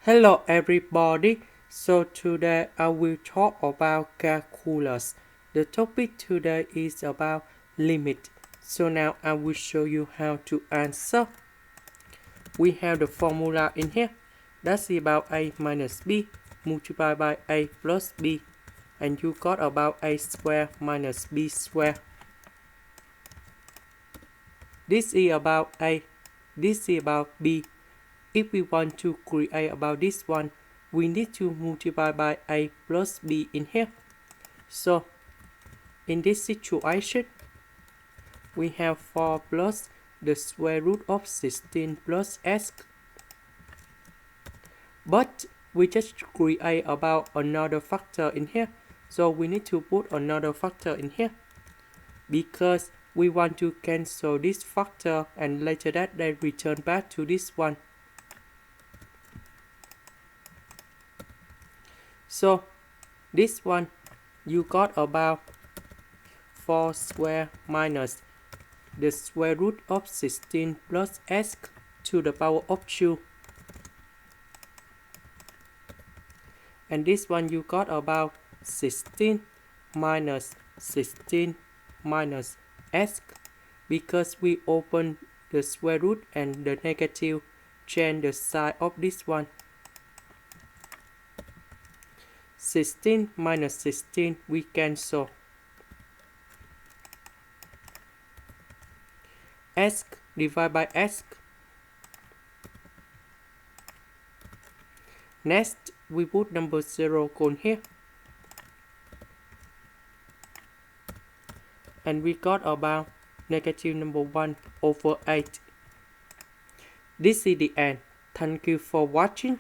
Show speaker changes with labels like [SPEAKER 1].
[SPEAKER 1] Hello everybody, so today I will talk about calculus. The topic today is about limit. So now I will show you how to answer. We have the formula in here. That's about a minus b multiplied by a plus b. And you got about a square minus b square. This is about a, this is about b. If we want to create about this one, we need to multiply by a plus b in here. So, in this situation, we have 4 plus the square root of 16 plus x. But we just create about another factor in here. So we need to put another factor in here. Because we want to cancel this factor and later that they return back to this one. So this one you got about 4 square minus the square root of 16 plus x to the power of 2. And this one you got about 16 minus 16 minus x, because we open the square root and the negative change the sign of this one. 16 minus 16 we cancel. X divided by x. Next we put number 0 on here. And we got about negative number 1 over 8. This is the end. Thank you for watching.